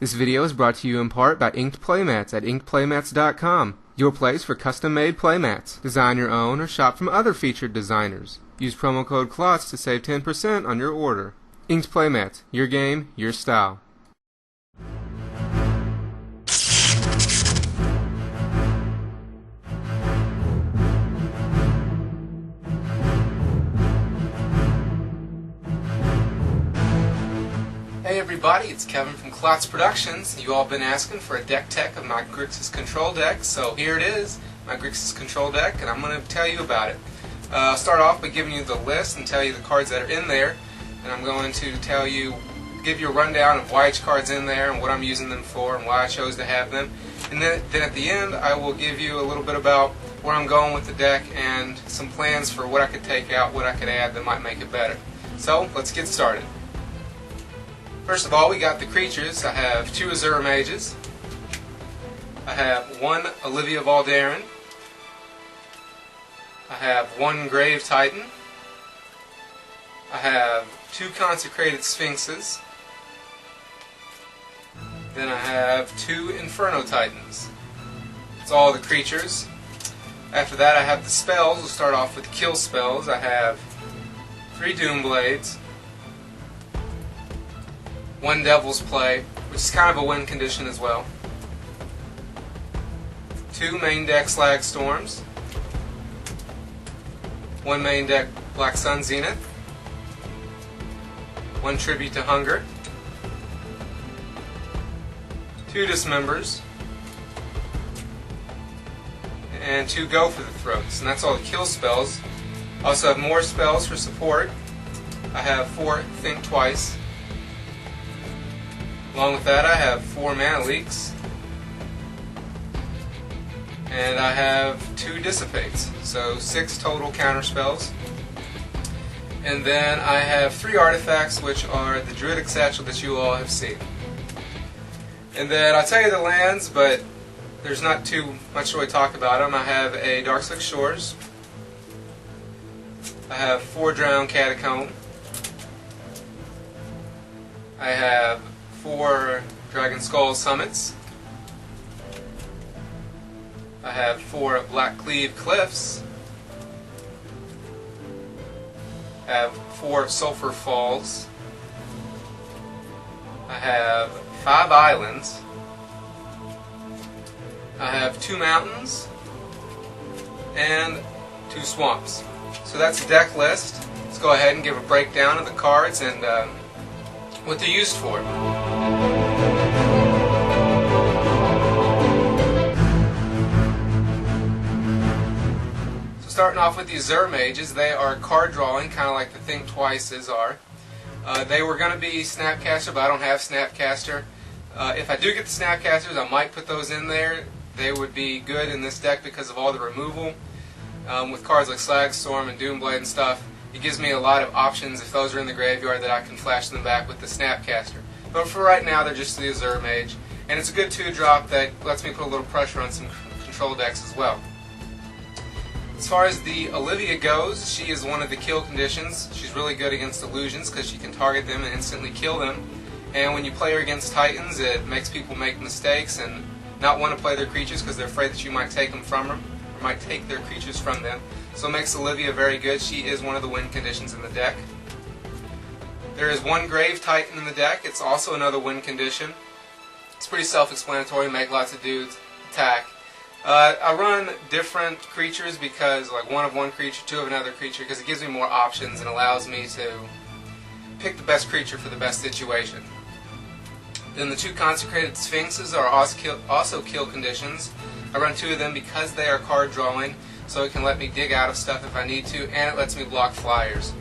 This video is brought to you in part by Inked Playmats at inkedplaymats.com, your place for custom-made playmats. Design your own or shop from other featured designers. Use promo code KLOTZ to save 10% on your order. Inked Playmats, your game, your style. Hey everybody, it's Kevin from KlotzProductions. You all been asking for a deck tech of my Grixis Control Deck, so here it is, my Grixis Control Deck, and I'm going to tell you about it. I'll start off by giving you the list and tell you the cards that are in there, and I'm going to give you a rundown of why each card's in there and what I'm using them for and why I chose to have them. And then at the end, I will give you a little bit about where I'm going with the deck and some plans for what I could take out, what I could add that might make it better. So, let's get started. First of all, we got the creatures. I have 2 Azure Mages. I have 1 Olivia Voldaren. I have 1 Grave Titan. I have 2 Consecrated Sphinxes. Then I have 2 Inferno Titans. That's all the creatures. After that, I have the spells. We'll start off with the kill spells. I have 3 Doom Blades, 1 Devil's Play, which is kind of a win condition as well, 2 main deck Slagstorms, 1 main deck Black Sun Zenith, 1 Tribute to Hunger, 2 Dismembers, and 2 Go for the Throats. And that's all the kill spells. I also have more spells for support. I have 4 Think Twice. Along with that, I have 4 Mana Leaks, and I have 2 Dissipates, so 6 total counter spells. And then I have 3 artifacts, which are the Druidic Satchel that you all have seen. And then I'll tell you the lands, but there's not too much to really talk about them. I have a Darkslick Shores. I have 4 Drowned Catacomb. I have 4 Dragonskull Summits. I have 4 Blackcleave Cliffs. I have 4 Sulfur Falls. I have 5 Islands. I have 2 Mountains and 2 Swamps. So that's the deck list. Let's go ahead and give a breakdown of the cards and what they're used for. So starting off with the Azure Mages, they are card drawing, kind of like the Think Twices are. They were going to be Snapcaster, but I don't have Snapcaster. If I do get the Snapcasters, I might put those in there. They would be good in this deck because of all the removal. With cards like Slagstorm and Doomblade and stuff, it gives me a lot of options if those are in the graveyard that I can flash them back with the Snapcaster. But for right now, they're just the Azure Mage. And it's a good 2-drop that lets me put a little pressure on some control decks as well. As far as the Olivia goes, she is one of the kill conditions. She's really good against illusions because she can target them and instantly kill them. And when you play her against Titans, it makes people make mistakes and not want to play their creatures because they're afraid that you might take them from them, or might take their creatures from them. So it makes Olivia very good. She is one of the win conditions in the deck. There is 1 Grave Titan in the deck. It's also another win condition. It's pretty self-explanatory. Make lots of dudes attack. I run different creatures because, like, 1 of one creature, 2 of another creature, because it gives me more options and allows me to pick the best creature for the best situation. Then the 2 Consecrated Sphinxes are also kill conditions. I run 2 of them because they are card drawing, so it can let me dig out of stuff if I need to, and it lets me block flyers.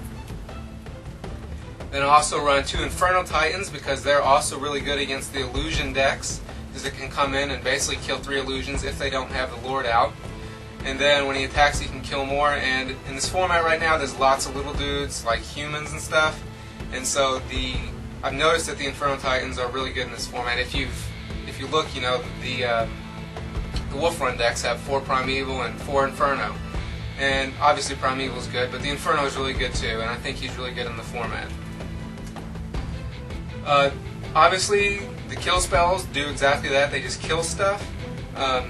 Then I also run 2 Inferno Titans because they're also really good against the illusion decks, because it can come in and basically kill 3 illusions if they don't have the Lord out. And then when he attacks, he can kill more, and in this format right now, there's lots of little dudes, like humans and stuff, and so I've noticed that the Inferno Titans are really good in this format. If you look, you know, the Wolf Run decks have 4 Primeval and 4 Inferno. And obviously Primeval is good, but the Inferno is really good too, and I think he's really good in the format. Obviously, The kill spells do exactly that. They just kill stuff. I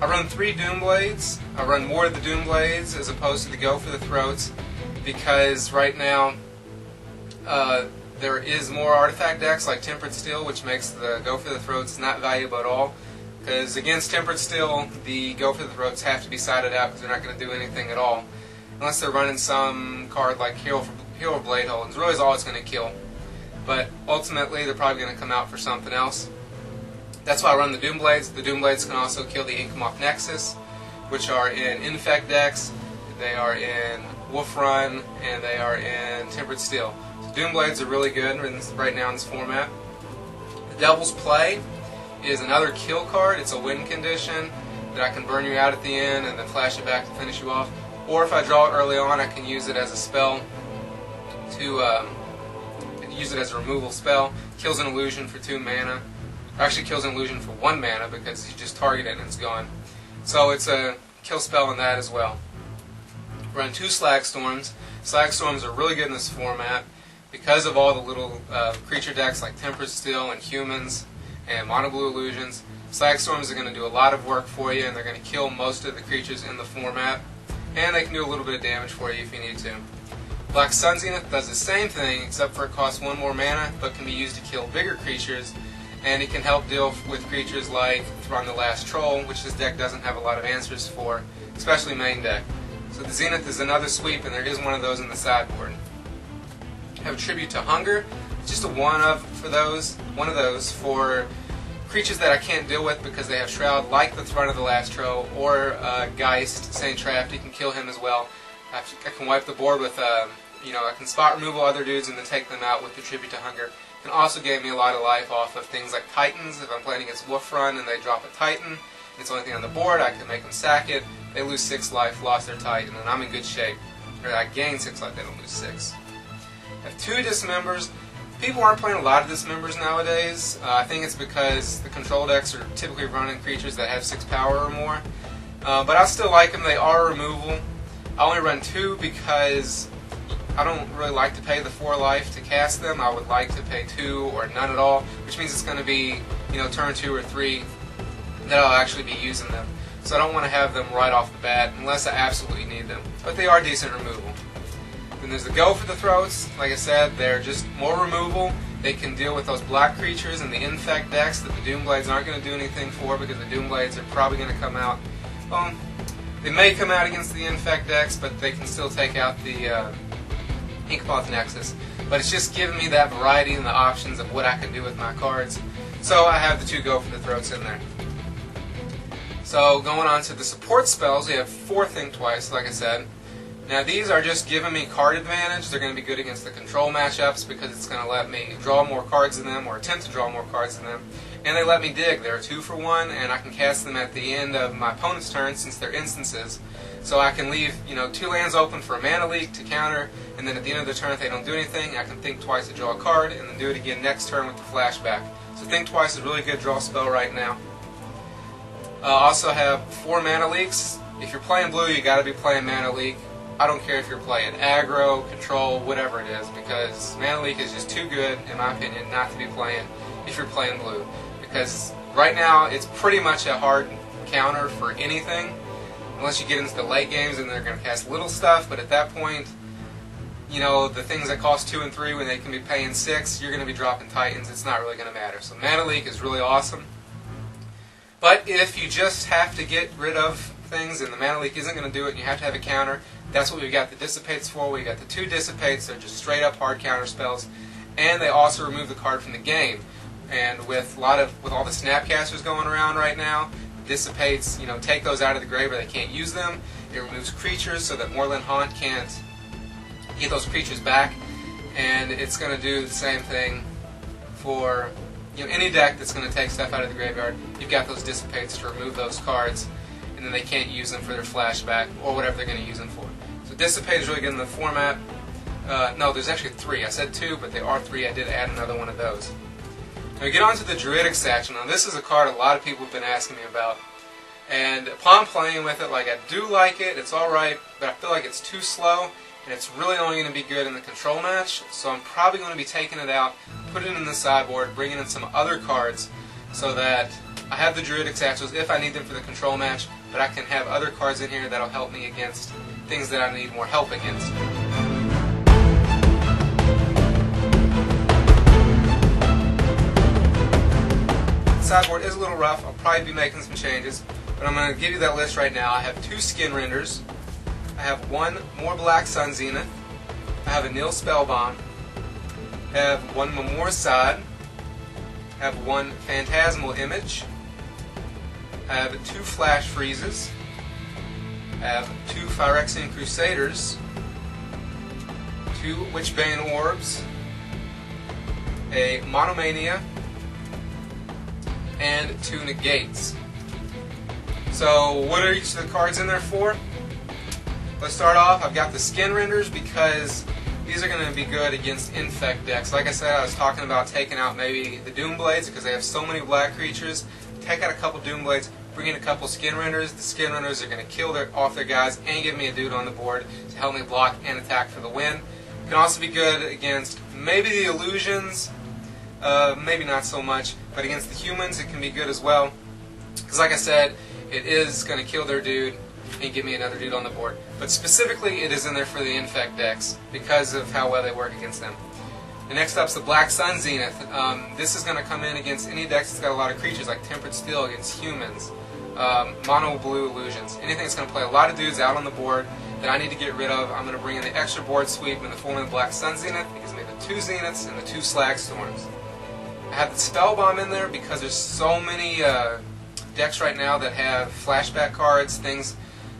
run 3 Doom Blades. I run more of the Doom Blades as opposed to the Go for the Throats because right now there is more artifact decks like Tempered Steel, which makes the Go for the Throats not valuable at all. Because against Tempered Steel, the Go for the Throats have to be sided out because they're not going to do anything at all. Unless they're running some card like Hero Blade Hold. It's really all it's going to kill. But ultimately, they're probably going to come out for something else. That's why I run the Doom Blades. The Doom Blades can also kill the Inkmoth Nexus, which are in Infect decks. They are in Wolf Run, and they are in Tempered Steel. So Doom Blades are really good right now in this format. The Devil's Play is another kill card. It's a win condition that I can burn you out at the end and then flash it back to finish you off. Or if I draw it early on, I can use it as a spell to use it as a removal spell. Kills an illusion for 2 mana. Actually kills an illusion for 1 mana because you just target it and it's gone. So it's a kill spell in that as well. Run 2 Slagstorms. Slagstorms are really good in this format because of all the little creature decks like Tempered Steel and Humans and Mono Blue Illusions. Slagstorms are going to do a lot of work for you, and they're going to kill most of the creatures in the format. And they can do a little bit of damage for you if you need to. Black Sun Zenith does the same thing, except for it costs 1 more mana, but can be used to kill bigger creatures. And it can help deal with creatures like Thron the Last Troll, which this deck doesn't have a lot of answers for, especially main deck. So the Zenith is another sweep, and there is one of those in the sideboard. I have a Tribute to Hunger. It's just a one of those for creatures that I can't deal with because they have Shroud, like the Thron of the Last Troll, or Geist, Saint Trapped. You can kill him as well. I can wipe the board with, I can spot removal other dudes and then take them out with the Tribute to Hunger. Can also give me a lot of life off of things like Titans. If I'm playing against Wolf Run and they drop a Titan, it's the only thing on the board, I can make them sack it. They lose 6 life, lost their Titan, and I'm in good shape. Or I gain 6 life, they don't lose 6. I have 2 Dismembers. People aren't playing a lot of Dismembers nowadays. I think it's because the control decks are typically running creatures that have 6 power or more. But I still like them. They are removal. I only run 2 because I don't really like to pay the 4 life to cast them. I would like to pay 2 or none at all, which means it's going to be, turn 2 or 3 that I'll actually be using them. So I don't want to have them right off the bat unless I absolutely need them. But they are decent removal. Then there's the Go for the Throats. Like I said, they're just more removal. They can deal with those black creatures and the Infect decks that the Doom Blades aren't going to do anything for because the Doom Blades are probably going to come out. Well, they may come out against the Infect decks, but they can still take out the Inkmoth Nexus. But it's just giving me that variety and the options of what I can do with my cards. So I have the 2 Go for the Throats in there. So going on to the support spells, we have 4 Think Twice, like I said. Now these are just giving me card advantage. They're going to be good against the control matchups because it's going to let me draw more cards than them or attempt to draw more cards than them. And they let me dig. They're 2 for 1, and I can cast them at the end of my opponent's turn since they're instances. So I can leave 2 lands open for a mana leak to counter, and then at the end of the turn if they don't do anything, I can Think Twice to draw a card, and then do it again next turn with the flashback. So Think Twice is a really good draw spell right now. Also have 4 mana leaks. If you're playing blue, you got to be playing mana leak. I don't care if you're playing aggro, control, whatever it is, because mana leak is just too good, in my opinion, not to be playing if you're playing blue. Because right now it's pretty much a hard counter for anything, unless you get into the late games and they're going to cast little stuff. But at that point, the things that cost 2 and 3 when they can be paying 6, you're going to be dropping Titans. It's not really going to matter. So mana leak is really awesome. But if you just have to get rid of things and the mana leak isn't going to do it and you have to have a counter, that's what we've got the Dissipates for. We've got the 2 Dissipates. They're just straight up hard counter spells. And they also remove the card from the game. And with all the Snapcasters going around right now, Dissipates, take those out of the grave where they can't use them. It removes creatures so that Moorland Haunt can't get those creatures back. And it's going to do the same thing for any deck that's going to take stuff out of the graveyard. You've got those Dissipates to remove those cards, and then they can't use them for their flashback or whatever they're going to use them for. So Dissipate is really good in the format. No, there's actually 3. I said 2, but there are 3. I did add another one of those. Now we get on to the Druidic section. Now this is a card a lot of people have been asking me about. And upon playing with it, I do like it, it's alright, but I feel like it's too slow. and it's really only going to be good in the control match, so I'm probably going to be taking it out, putting it in the sideboard, bringing in some other cards, so that I have the Druidic Satchels if I need them for the control match, but I can have other cards in here that'll help me against things that I need more help against. The sideboard is a little rough. I'll probably be making some changes, but I'm going to give you that list right now. I have 2 Skin Renders. I have 1 more Black Sun Zenith. I have a Nil Spellbomb. I have 1 Memoricide. I have 1 Phantasmal Image. I have 2 Flash Freezes. I have 2 Phyrexian Crusaders. 2 Witchbane Orbs. A Monomania. And 2 Negates. So what are each of the cards in there for? Let's start off. I've got the Skin Renders because these are going to be good against Infect decks. Like I said, I was talking about taking out maybe the Doomblades because they have so many black creatures. Take out a couple Doomblades, bring in a couple Skin Renders. The Skin Renders are going to kill off their guys and give me a dude on the board to help me block and attack for the win. It can also be good against maybe the Illusions, maybe not so much, but against the Humans it can be good as well. Because like I said, it is going to kill their dude and give me another dude on the board. But specifically, it is in there for the Infect decks because of how well they work against them. And next up is the Black Sun Zenith. This is going to come in against any decks that's got a lot of creatures, like Tempered Steel against Humans, Mono Blue Illusions. Anything that's going to play a lot of dudes out on the board that I need to get rid of, I'm going to bring in the extra board sweep in the form of the Black Sun Zenith. It gives me the 2 Zeniths and the 2 Slagstorms. I have the Spellbomb in there because there's so many decks right now that have flashback cards, things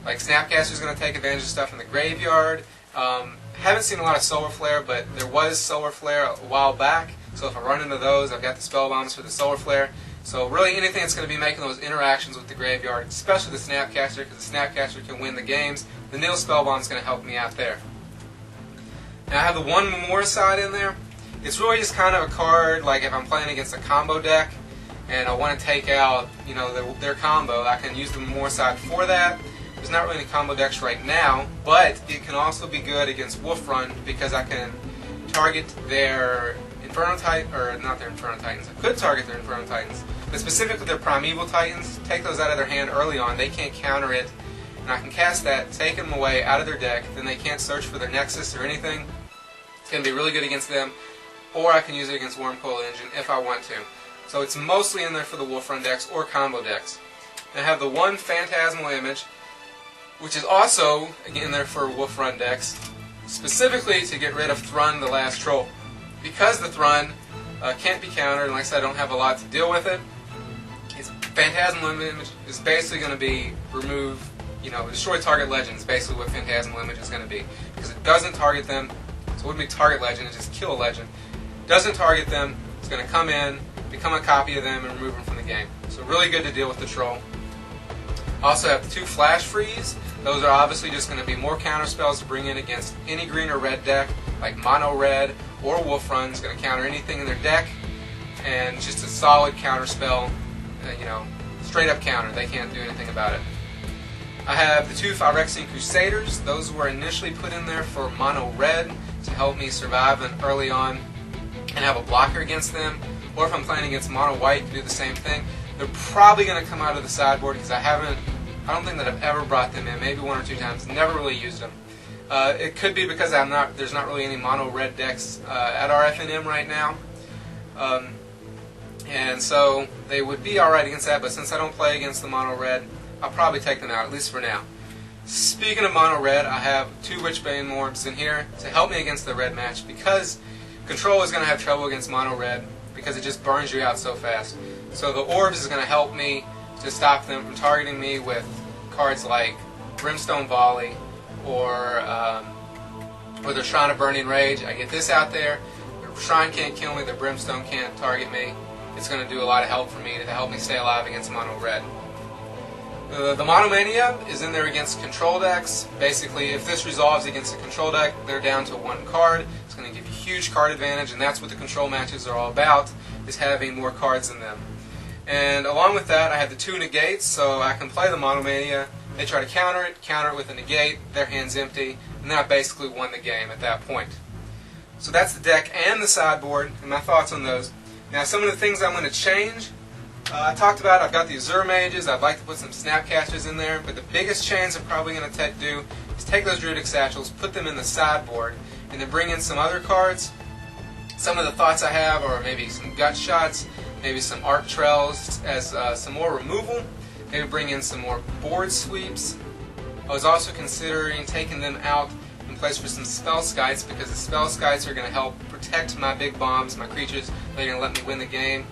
like Snapcaster's going to take advantage of stuff in the graveyard. Haven't seen a lot of Solar Flare, but there was Solar Flare a while back, so if I run into those, I've got the Spellbombs for the Solar Flare. So really anything that's going to be making those interactions with the graveyard, especially the Snapcaster, because the Snapcaster can win the games, the Nil Spellbomb is going to help me out there. Now I have the 1 Memoricide in there. It's really just kind of a card, like if I'm playing against a combo deck, and I want to take out, you know, their combo, I can use the Memoricide for that. There's not really any combo decks right now, but it can also be good against Wolf Run because I can target their Inferno Titan, or not their Inferno Titans. I could target their Inferno Titans, but specifically their Primeval Titans. Take those out of their hand early on. They can't counter it, and I can cast that, take them away out of their deck. Then they can't search for their Nexus or anything. It's going to be really good against them, or I can use it against Wormcoil Engine if I want to. So it's mostly in there for the Wolf Run decks or combo decks. And I have the 1 Phantasmal Image, which is also in there for Wolf Run decks, specifically to get rid of Thrun, the Last Troll. Because the Thrun can't be countered, and like I said, I don't have a lot to deal with it, its Phantasmal Image is basically going to be remove, you know, destroy target legends, basically what Phantasmal Image is going to be. Because it doesn't target them, so it wouldn't be target legend, it's just kill a legend. Doesn't target them, it's going to come in, become a copy of them, and remove them from the game. So really good to deal with the Troll. Also have the 2 Flash Freeze. Those are obviously just going to be more counter spells to bring in against any green or red deck, like Mono Red or Wolf Run. It's going to counter anything in their deck, and just a solid counter spell, you know, straight up counter. They can't do anything about it. I have the 2 Phyrexian Crusaders. Those were initially put in there for Mono Red to help me survive early on and have a blocker against them. Or if I'm playing against Mono White, do the same thing. They're probably going to come out of the sideboard because I don't think that I've ever brought them in. Maybe 1 or 2 times. Never really used them. It could be because there's not really any mono red decks at our FNM right now. And so they would be alright against that, but since I don't play against the mono red, I'll probably take them out, at least for now. Speaking of mono red, I have 2 Witchbane Orbs in here to help me against the red match because Control is going to have trouble against mono red because it just burns you out so fast. So the Orbs is going to help me to stop them from targeting me with cards like Brimstone Volley or the Shrine of Burning Rage. I get this out there, the Shrine can't kill me, the Brimstone can't target me. It's going to do a lot of help for me to help me stay alive against mono red. The Monomania is in there against control decks. Basically, if this resolves against a control deck, they're down to 1 card. It's going to give you huge card advantage, and that's what the control matches are all about, is having more cards in them. And along with that, I have the 2 Negates, so I can play the Monomania They try to counter it with a negate, their hand's empty, and then I basically won the game at that point. So that's the deck and the sideboard, and my thoughts on those. Now some of the things I'm going to change, I talked about, I've got the Azure Mages, I'd like to put some Snapcasters in there, but the biggest change I'm probably going to do is take those Druidic Satchels, put them in the sideboard, and then bring in some other cards. Some of the thoughts I have are maybe some Gut Shots, maybe some Arc Trails as some more removal, maybe bring in some more board sweeps. I was also considering taking them out in place for some Spell Skites, because the Spell Skites are going to help protect my big bombs, my creatures. They're going to let me win the game.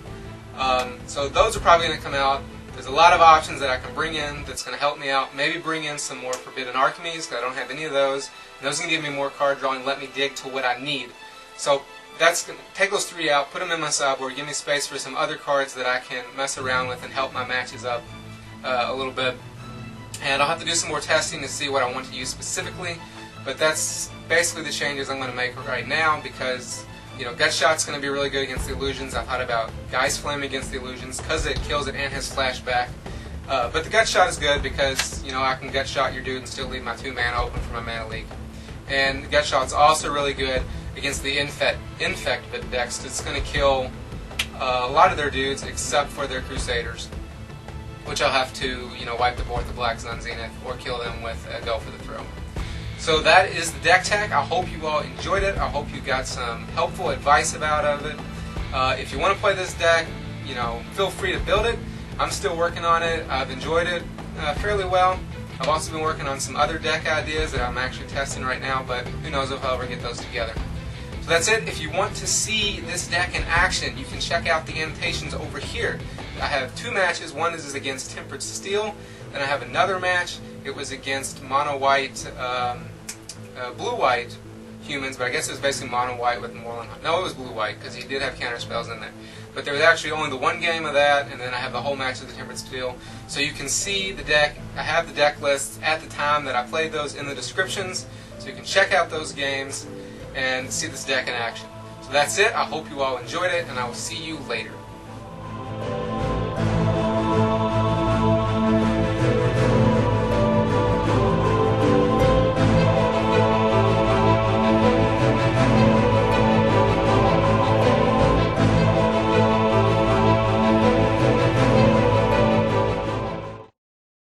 So those are probably going to come out. There's a lot of options that I can bring in that's going to help me out. Maybe bring in some more Forbidden Alchemies, because I don't have any of those. And those are going to give me more card drawing, let me dig to what I need. So that's going to take those three out, put them in my sideboard, give me space for some other cards that I can mess around with and help my matches up a little bit. And I'll have to do some more testing to see what I want to use specifically. But that's basically the changes I'm going to make right now, because Gut Shot's going to be really good against the illusions. I thought about Geist Flame against the illusions because it kills it and has flashback. But the Gut Shot is good because I can Gut Shot your dude and still leave my 2-mana open for my mana leak. And Gut Shot's also really good against the Infect decks. It's going to kill a lot of their dudes except for their Crusaders, which I'll have to wipe the board with the Black Sun Zenith or kill them with a Go for the Throw. So that is the deck tech. I hope you all enjoyed it. I hope you got some helpful advice out of it. If you want to play this deck, feel free to build it. I'm still working on it. I've enjoyed it fairly well. I've also been working on some other deck ideas that I'm actually testing right now, but who knows if I'll ever get those together. So that's it. If you want to see this deck in action, you can check out the annotations over here. I have 2 matches. One is against Tempered Steel. Then I have another match. It was against mono-white, blue-white humans, but I guess it was basically mono-white with Moreland. No, it was blue-white, because he did have counter spells in there. But there was actually only the one game of that, and then I have the whole match of the Tempered Steel. So you can see the deck. I have the deck lists at the time that I played those in the descriptions, so you can check out those games and see this deck in action. So that's it. I hope you all enjoyed it, and I will see you later.